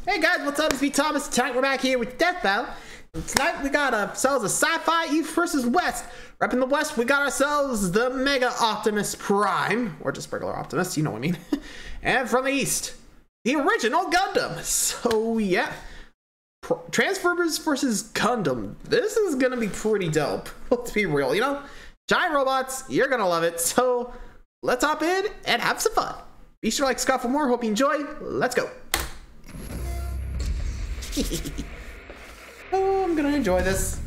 Hey guys, what's up? It's me, Thomas. Tonight we're back here with Death Battle. And tonight we got ourselves a sci-fi East versus West. Up in the West, we got ourselves the Mega Optimus Prime, or just regular Optimus, you know what I mean. And from the East, the original Gundam. So yeah, Transformers versus Gundam. This is gonna be pretty dope. Let's be real, you know, giant robots. You're gonna love it. So let's hop in and have some fun. Be sure to like, subscribe for more. Hope you enjoy. Let's go. Oh, I'm gonna enjoy this.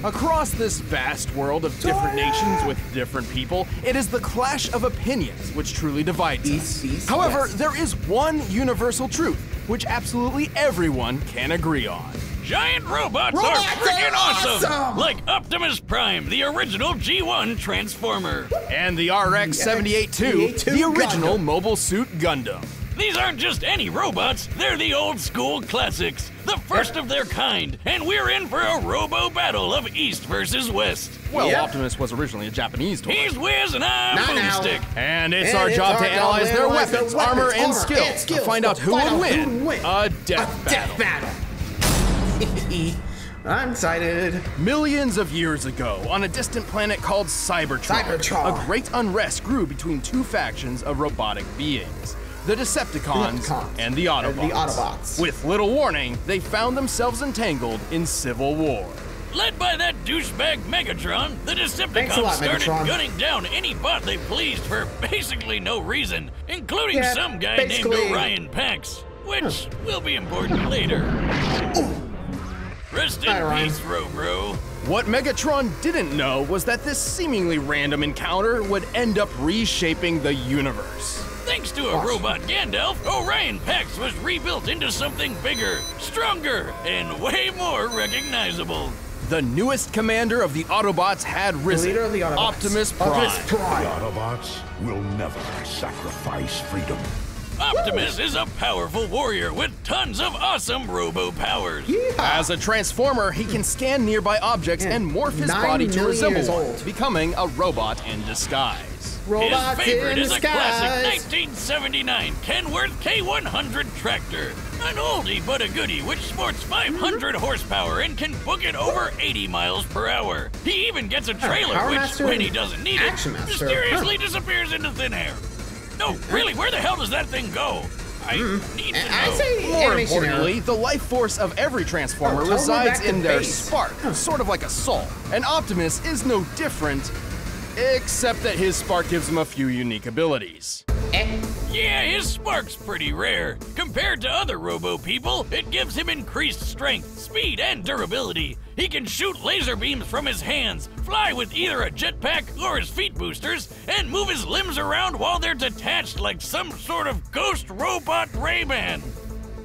Across this vast world of different nations with different people, it is the clash of opinions which truly divides us. However, there is one universal truth which absolutely everyone can agree on. Giant robots are freaking awesome! Like Optimus Prime, the original G1 Transformer. And the RX-78-2, the original Mobile Suit Gundam. These aren't just any robots, they're the old school classics, the first of their kind, and we're in for a robo battle of East versus West. Well, Optimus was originally a Japanese toy. He's Wiz and I'm Boomstick. And it's our job to analyze their weapons, armor, and skills to find out who would win a death battle. I'm excited. Millions of years ago, on a distant planet called Cybertron, a great unrest grew between two factions of robotic beings. The Decepticons and the Autobots. With little warning, they found themselves entangled in civil war. Led by that douchebag Megatron, the Decepticons started gunning down any bot they pleased for basically no reason, including some guy named Orion Pax, which will be important later. Rest in peace, Robro. What Megatron didn't know was that this seemingly random encounter would end up reshaping the universe. Thanks to a robot Gandalf, Orion Pax was rebuilt into something bigger, stronger, and way more recognizable. The newest commander of the Autobots had risen, Optimus Prime. The Autobots will never sacrifice freedom. Optimus is a powerful warrior with tons of awesome robo-powers. As a Transformer, he can scan nearby objects and morph his body to resemble one, becoming a robot in disguise. His favorite is a classic 1979 Kenworth K100 tractor. An oldie but a goodie which sports 500 horsepower and can book it over 80 miles per hour. He even gets a trailer which, when he doesn't need it, mysteriously disappears into thin air. No, really, where the hell does that thing go? I need to know. More importantly, the life force of every Transformer resides in their spark, sort of like a soul. And Optimus is no different, except that his spark gives him a few unique abilities. Yeah, his spark's pretty rare. Compared to other robo people, it gives him increased strength, speed, and durability. He can shoot laser beams from his hands, fly with either a jetpack or his feet boosters, and move his limbs around while they're detached like some sort of ghost robot Rayman.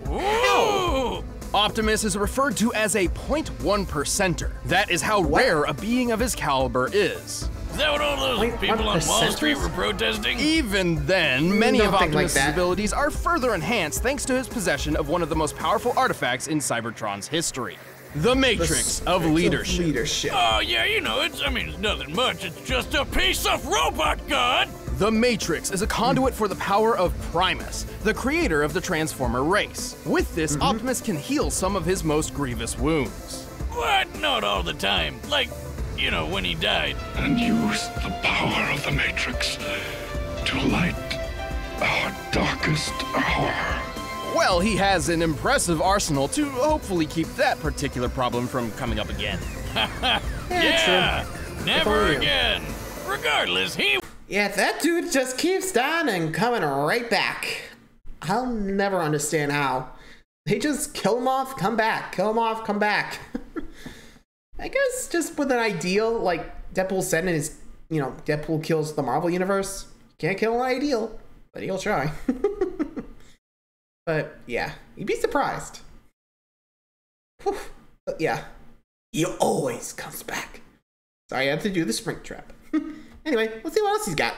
Ooh! Optimus is referred to as a 0.1%er. That is how rare a being of his caliber is. Is that what all those people on Wall Street were protesting? Even then, many of Optimus' abilities are further enhanced thanks to his possession of one of the most powerful artifacts in Cybertron's history. The Matrix of Leadership. Oh yeah, you know, it's nothing much, it's just a piece of robot god! The Matrix is a conduit for the power of Primus, the creator of the Transformer race. With this, Optimus can heal some of his most grievous wounds. What? Not all the time. Like, you know, when he died. And use the power of the Matrix to light our darkest hour. Well, he has an impressive arsenal to hopefully keep that particular problem from coming up again. Yeah, never again. Regardless, Yeah, that dude just keeps dying and coming right back. I'll never understand how. They just kill him off, come back, kill him off, come back. I guess just with an ideal, like Deadpool said in his, you know, Deadpool kills the Marvel Universe. Can't kill an ideal, but he'll try. But yeah, you'd be surprised. Whew. But yeah, he always comes back. Sorry, I had to do the spring trap. Anyway, let's see what else he's got.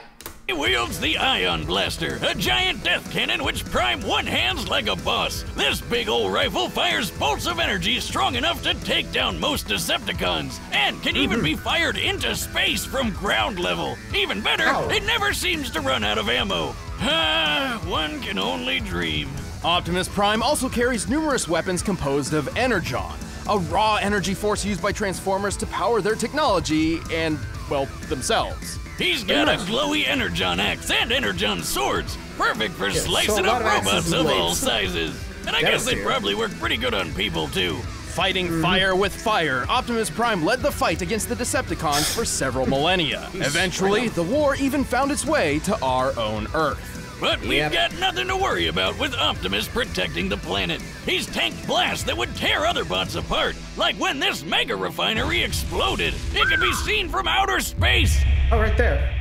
He wields the Ion Blaster, a giant death cannon which Prime one-hands like a boss. This big old rifle fires bolts of energy strong enough to take down most Decepticons, and can even be fired into space from ground level. Even better, it never seems to run out of ammo. Ah, one can only dream. Optimus Prime also carries numerous weapons composed of energon, a raw energy force used by Transformers to power their technology and, well, themselves. He's got a glowy energon axe and energon swords, perfect for slicing up robots of all sizes. And I guess they probably work pretty good on people, too. Fighting fire with fire, Optimus Prime led the fight against the Decepticons for several millennia. Eventually, the war even found its way to our own Earth. But we've got nothing to worry about with Optimus protecting the planet. He's tanked blasts that would tear other bots apart, like when this mega refinery exploded. It could be seen from outer space. Oh, right there.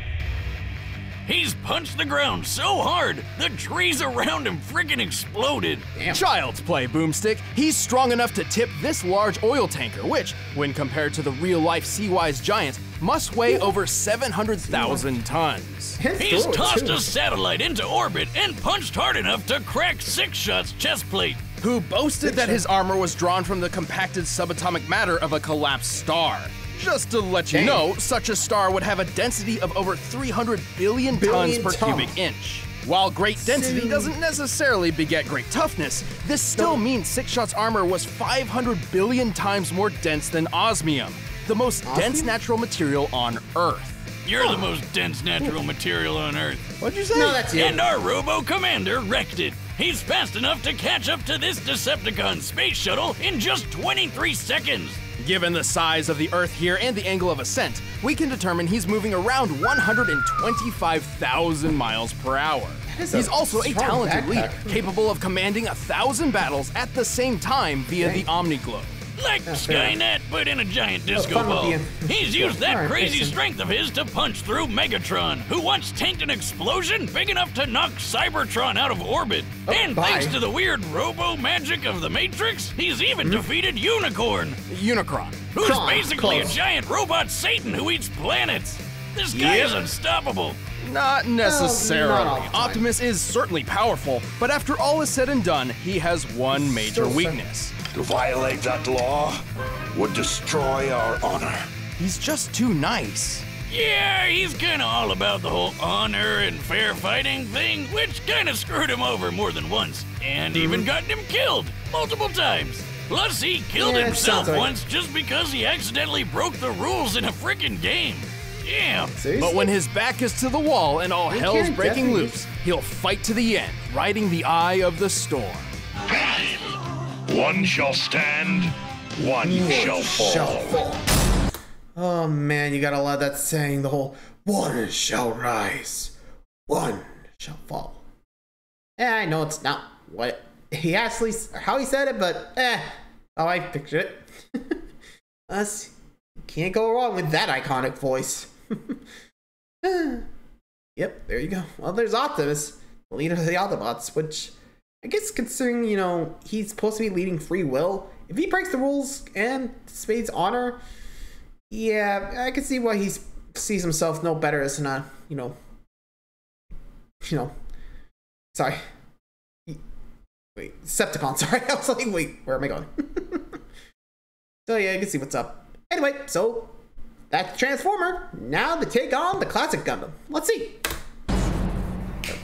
He's punched the ground so hard, the trees around him freaking exploded. Damn. Child's play, Boomstick. He's strong enough to tip this large oil tanker, which, when compared to the real-life sea-wise giant, must weigh over 700,000 tons. He's tossed a satellite into orbit and punched hard enough to crack Six Shot's chest plate. Who boasted that his armor was drawn from the compacted subatomic matter of a collapsed star. Just to let you know, such a star would have a density of over 300 billion tons per cubic inch. While great density doesn't necessarily beget great toughness, this still means Six Shot's armor was 500 billion times more dense than osmium, the most dense natural material on Earth. You're the most dense natural material on Earth. What'd you say? No, that's you. And our robo-commander wrecked it. He's fast enough to catch up to this Decepticon space shuttle in just 23 seconds. Given the size of the Earth here and the angle of ascent, we can determine he's moving around 125,000 miles per hour. He's also a talented leader, capable of commanding 1,000 battles at the same time via the Omniglobe. Like Skynet, but in a giant disco ball. He's used that crazy strength of his to punch through Megatron, who once tanked an explosion big enough to knock Cybertron out of orbit. And thanks to the weird robo-magic of the Matrix, he's even defeated Unicorn. Unicron. Who's basically a giant robot Satan who eats planets. This guy is unstoppable. Not necessarily. Optimus is certainly powerful, but after all is said and done, he has one major weakness. To violate that law would destroy our honor. He's just too nice. Yeah, he's kinda all about the whole honor and fair fighting thing, which kinda screwed him over more than once, and even gotten him killed multiple times. Plus, he killed himself once just because he accidentally broke the rules in a frickin' game. Damn. But when his back is to the wall and all hell's breaking loose, he'll fight to the end, riding the eye of the storm. One shall stand, one shall fall. Oh man, you gotta love that saying, the whole one shall rise, one shall fall. I know it's not what he actually, how he said it, but how I pictured it. Us can't go wrong with that iconic voice. Yep, there you go. Well, there's Optimus, the leader of the Autobots, which I guess considering, you know, he's supposed to be leading free will, if he breaks the rules and disobeys honor, yeah, I can see why he sees himself no better as a, you know, sorry. Wait, Decepticon, sorry. I was like, wait, where am I going? So yeah, you can see what's up. Anyway, so that's Transformer. Now to take on the classic Gundam. Let's see.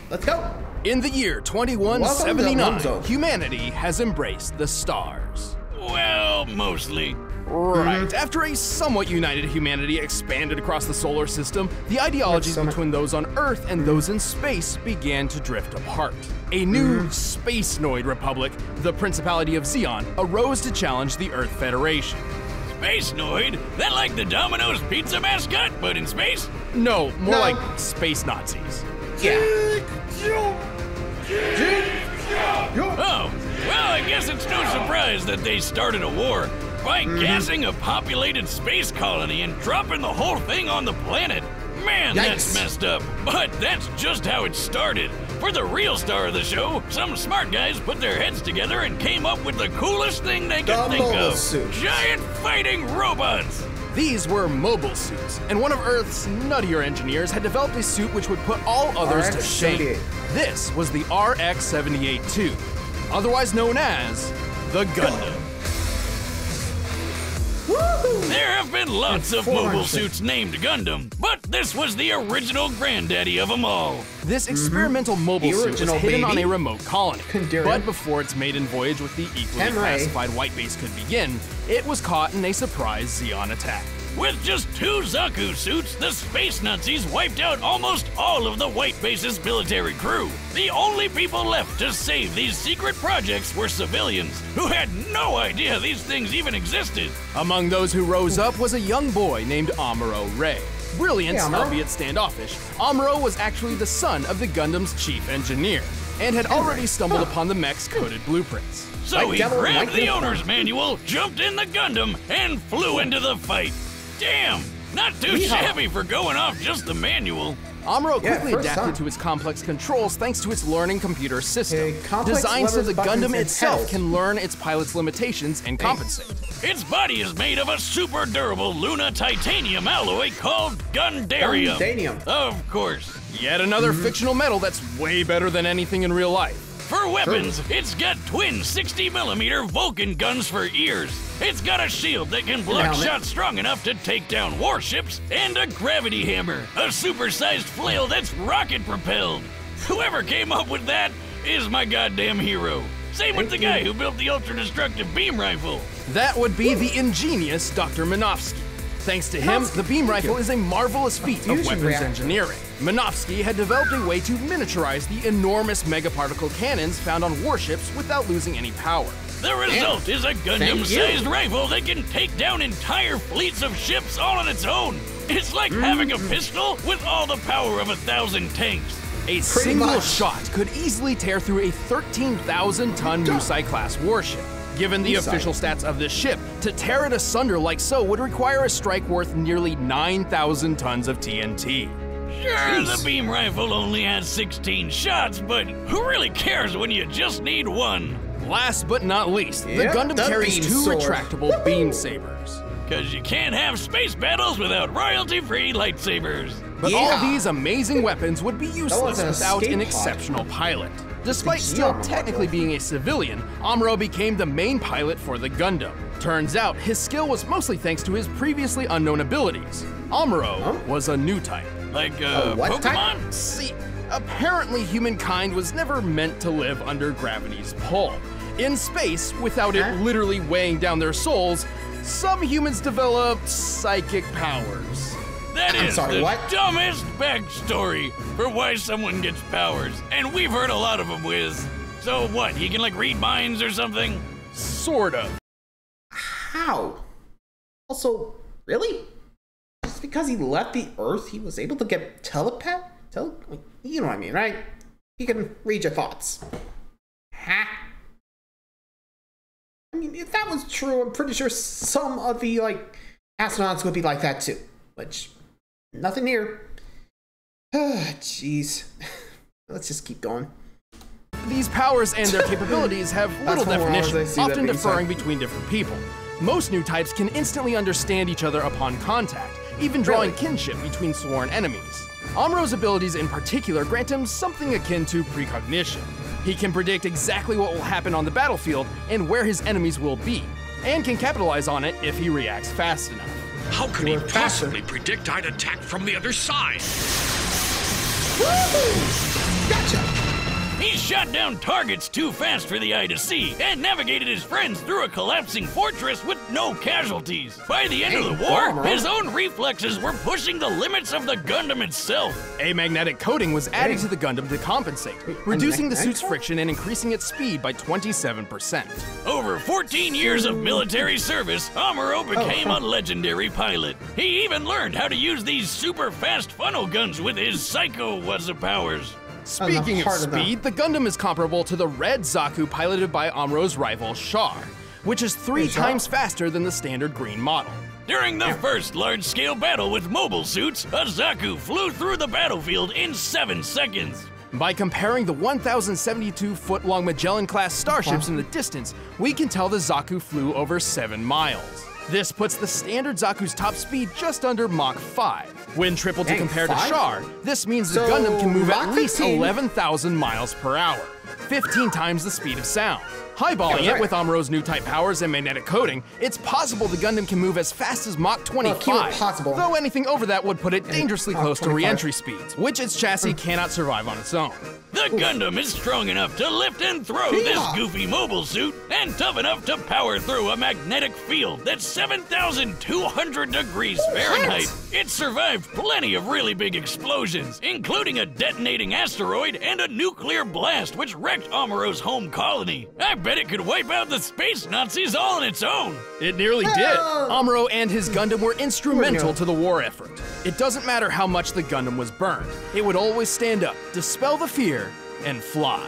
Let's go. In the year 2179, humanity has embraced the stars. Well, mostly. Right. After a somewhat united humanity expanded across the solar system, the ideologies between those on Earth and those in space began to drift apart. A new space-noid republic, the Principality of Zeon, arose to challenge the Earth Federation. Space-noid? That like the Domino's pizza mascot, but in space? No, more like space Nazis. Yeah. Oh, well, I guess it's no surprise that they started a war by gassing a populated space colony and dropping the whole thing on the planet. Man, that's messed up. But that's just how it started. For the real star of the show, some smart guys put their heads together and came up with the coolest thing they could think of. Giant fighting robots. These were mobile suits, and one of Earth's nuttier engineers had developed a suit which would put all others to shame. This was the RX-78-2, otherwise known as the Gundam. There have been lots of mobile suits named Gundam, but this was the original granddaddy of them all. This experimental mobile suit was hidden on a remote colony, but before its maiden voyage with the equally classified white base could begin, it was caught in a surprise Zeon attack. With just 2 Zaku suits, the space Nazis wiped out almost all of the white base's military crew. The only people left to save these secret projects were civilians, who had no idea these things even existed. Among those who rose up was a young boy named Amuro Ray. Brilliant, albeit standoffish, Amuro was actually the son of the Gundam's chief engineer, and had already stumbled upon the mech's coded blueprints. So he grabbed the owner's manual, jumped in the Gundam, and flew into the fight. Damn, not too shabby for going off just the manual. Amuro quickly adapted to its complex controls thanks to its learning computer system, designed so the Gundam itself can learn its pilot's limitations and compensate. Its body is made of a super durable Luna titanium alloy called Gundarium. Of course. Yet another fictional metal that's way better than anything in real life. For weapons, it's got twin 60mm Vulcan guns for ears. It's got a shield that can block shots strong enough to take down warships, and a gravity hammer, a supersized flail that's rocket-propelled. Whoever came up with that is my goddamn hero. Same with the guy who built the ultra-destructive beam rifle. That would be the ingenious Dr. Minovsky. Thanks to him, the beam rifle is a marvelous feat of weapons engineering. Minovsky had developed a way to miniaturize the enormous megaparticle cannons found on warships without losing any power. The result is a Gundam-sized rifle that can take down entire fleets of ships all on its own. It's like having a pistol with all the power of 1,000 tanks. A single shot could easily tear through a 13,000-ton Musai-class warship. Given the official stats of this ship, to tear it asunder like so would require a strike worth nearly 9,000 tons of TNT. Sure, the beam rifle only has 16 shots, but who really cares when you just need one? Last but not least, the Gundam carries 2 retractable beam sabers. Cause you can't have space battles without royalty-free lightsabers. But all these amazing weapons would be useless without an exceptional pilot. Despite still technically being a civilian, Amuro became the main pilot for the Gundam. Turns out, his skill was mostly thanks to his previously unknown abilities. Amuro was a new type. Like, Pokemon? See, apparently humankind was never meant to live under gravity's pull. In space, without it literally weighing down their souls, some humans developed psychic powers. That is the dumbest backstory for why someone gets powers, and we've heard a lot of them, Wiz. So what, he can like read minds or something? Sort of. How? Also, really? Just because he left the Earth, he was able to get telepath? You know what I mean, right? He can read your thoughts. Ha! I mean, if that was true, I'm pretty sure some of the, astronauts would be like that too. Which, nothing here. Jeez. Let's just keep going. These powers and their capabilities have little definition, often differing between different people. Most new types can instantly understand each other upon contact, even drawing kinship between sworn enemies. Amuro's abilities in particular grant him something akin to precognition. He can predict exactly what will happen on the battlefield and where his enemies will be, and can capitalize on it if he reacts fast enough. How could he possibly predict I'd attack from the other side? Woohoo! Gotcha! He shot down targets too fast for the eye to see, and navigated his friends through a collapsing fortress with no casualties. By the end of the war, his own reflexes were pushing the limits of the Gundam itself. A magnetic coating was added to the Gundam to compensate, reducing the suit's friction and increasing its speed by 27%. Over 14 years of military service, Amuro became a legendary pilot. He even learned how to use these super fast funnel guns with his Psycho powers. Speaking of speed, the Gundam is comparable to the red Zaku piloted by Amuro's rival Char, which is 3 times faster than the standard green model. During the first large-scale battle with mobile suits, a Zaku flew through the battlefield in 7 seconds. By comparing the 1,072-foot-long Magellan-class starships in the distance, we can tell the Zaku flew over 7 miles. This puts the standard Zaku's top speed just under Mach 5. When tripled to compare to Char, this means the Gundam can move at least 11,000 miles per hour. 15 times the speed of sound. Highballing it with Amuro's new type powers and magnetic coating, it's possible the Gundam can move as fast as Mach 25, though anything over that would put it dangerously close to re-entry speeds, which its chassis cannot survive on its own. The Gundam is strong enough to lift and throw this goofy mobile suit, and tough enough to power through a magnetic field that's 7,200 degrees Fahrenheit. It survived plenty of really big explosions, including a detonating asteroid and a nuclear blast which wrecked Amuro's home colony. I bet it could wipe out the space Nazis all on its own. It nearly did. Amuro and his Gundam were instrumental to the war effort. It doesn't matter how much the Gundam was burned. It would always stand up, dispel the fear, and fly.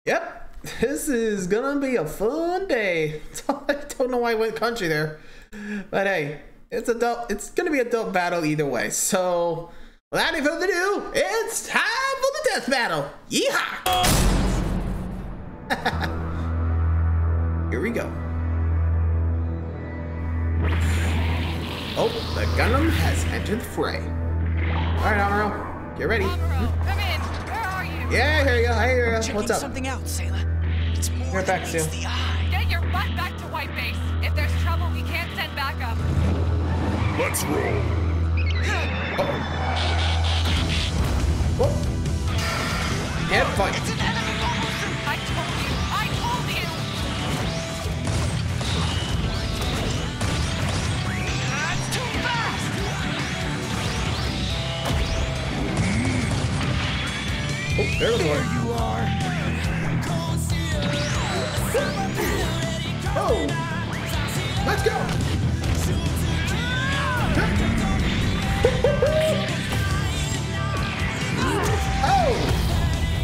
Yep, this is gonna be a fun day. I don't know why I went country there, but hey, it's gonna be a dope battle either way. So, without any further ado, it's time for the death battle. Yeehaw! Here we go. Oh, the Gundam has entered the fray. All right, Amuro, get ready. Amuro, come in. Where are you? Yeah, I hear you. I hear you. What's up? Something out, Sayla. It's more You're back, than meets the eye. Get your butt back to White Base. If there's trouble, we can't send backup. Let's roll. Oh. Can't fight. It's an enemy mobile suit. I told you. I told you. That's too fast. Oh, there we go. You are. Oh, let's go. Oh,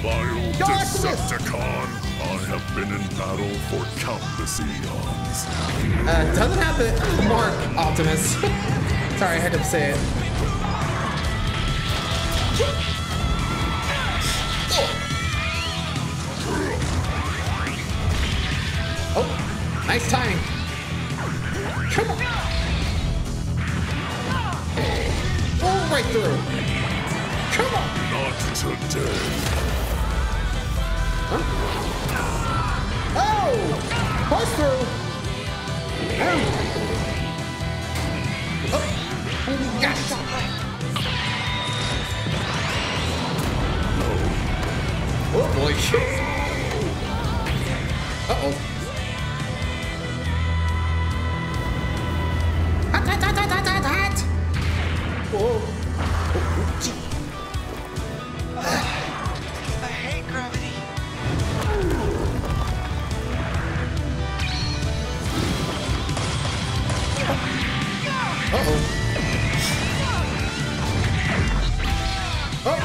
Bio-Decepticon, I have been in battle for countless eons. doesn't have the mark, Optimus. Sorry, I had to say it. Oh, nice timing. Come on. Oh, right through. Come on. Not today. Huh? Oh, push through. Oh, gosh. Oh boy. Uh-oh. Hot, hot, hot, hot, hot, hot. Whoa. I hate gravity. Uh-oh. Oh,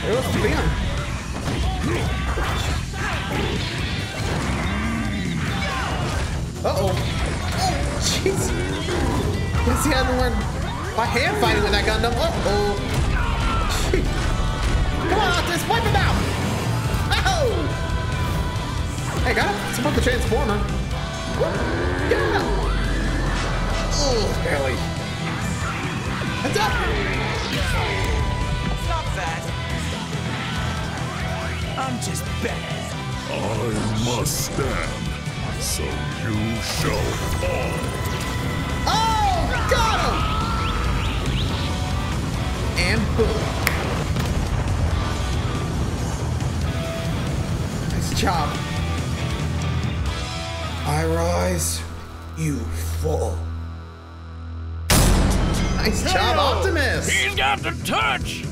there goes Leon. Uh-oh. Oh, jeez. Guess he had to learn by hand fighting with that Gundam. Uh-oh. Come on, Optimus, wipe him out. Oh! Hey, got him. Support the Transformer. Yeah! Oh, barely. Heads up! Stop that. I'm just bad. I must stand, so you shall fall. Oh, got him! And boom. Nice job. I rise, you fall. Nice job, Optimus! He's got the touch!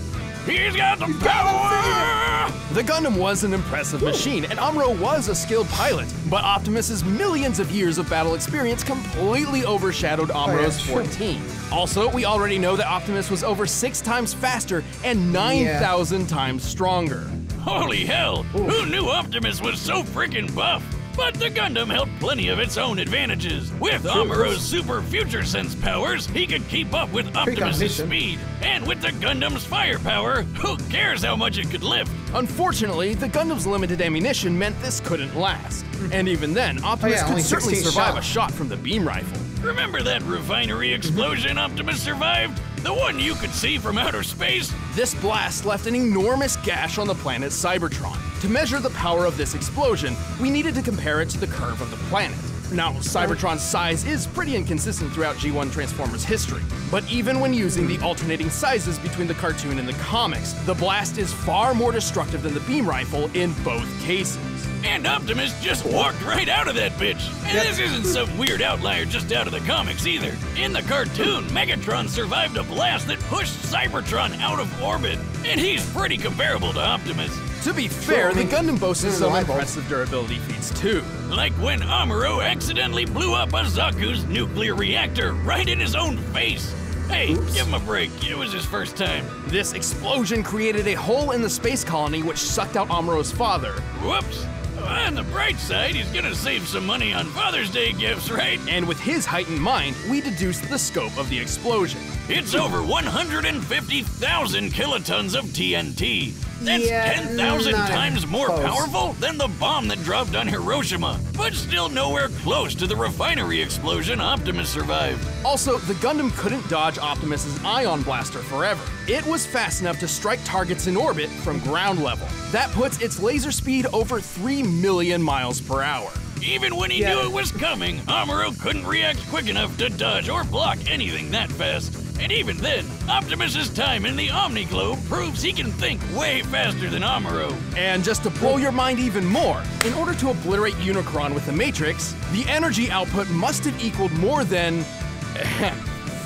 He's got the power! The Gundam was an impressive machine, and Amuro was a skilled pilot, but Optimus's millions of years of battle experience completely overshadowed Amuro's 14. Also, we already know that Optimus was over 6 times faster and 9,000 times stronger. Holy hell! Who knew Optimus was so freaking buff? But the Gundam held plenty of its own advantages. With Amuro's super future sense powers, he could keep up with Optimus' speed. And with the Gundam's firepower, who cares how much it could lift? Unfortunately, the Gundam's limited ammunition meant this couldn't last. And even then, Optimus could certainly survive a shot from the beam rifle. Remember that refinery explosion Optimus survived? The one you could see from outer space? This blast left an enormous gash on the planet Cybertron. To measure the power of this explosion, we needed to compare it to the curve of the planet. Now, Cybertron's size is pretty inconsistent throughout G1 Transformers history, but even when using the alternating sizes between the cartoon and the comics, the blast is far more destructive than the beam rifle in both cases. And Optimus just walked right out of that bitch. And this isn't some weird outlier just out of the comics either. In the cartoon, Megatron survived a blast that pushed Cybertron out of orbit. And he's pretty comparable to Optimus. To be fair, the Gundam boasts some impressive durability feats too. Like when Amuro accidentally blew up a Zaku's nuclear reactor right in his own face. Hey, give him a break. It was his first time. This explosion created a hole in the space colony which sucked out Amuro's father. Whoops. On the bright side, he's gonna save some money on Father's Day gifts, right? And with his heightened mind, we deduced the scope of the explosion. It's over 150,000 kilotons of TNT. That's 10,000 times more powerful than the bomb that dropped on Hiroshima, but still nowhere close to the refinery explosion Optimus survived. Also, the Gundam couldn't dodge Optimus's ion blaster forever. It was fast enough to strike targets in orbit from ground level. That puts its laser speed over 3 million miles per hour. Even when he knew it was coming, Amuro couldn't react quick enough to dodge or block anything that fast. And even then, Optimus's time in the Omni-Globe proves he can think way faster than Amuro. And just to blow your mind even more, in order to obliterate Unicron with the Matrix, the energy output must have equaled more than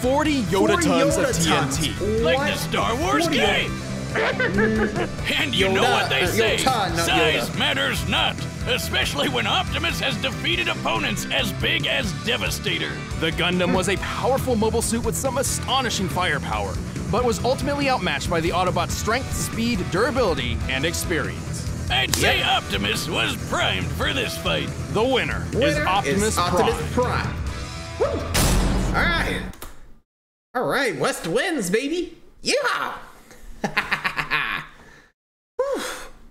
40 Yoda tons of TNT. Like the Star Wars guy. And you know what they say, size matters not, especially when Optimus has defeated opponents as big as Devastator. The Gundam was a powerful mobile suit with some astonishing firepower, but was ultimately outmatched by the Autobot's strength, speed, durability, and experience. I'd say Optimus was primed for this fight. The winner is Optimus Prime. Woo. All right, West wins, baby. Yeah.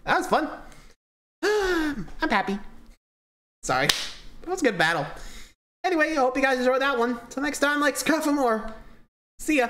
That was fun. I'm happy. Sorry. That was a good battle. Anyway, I hope you guys enjoyed that one. Till next time, like, subscribe for more. See ya.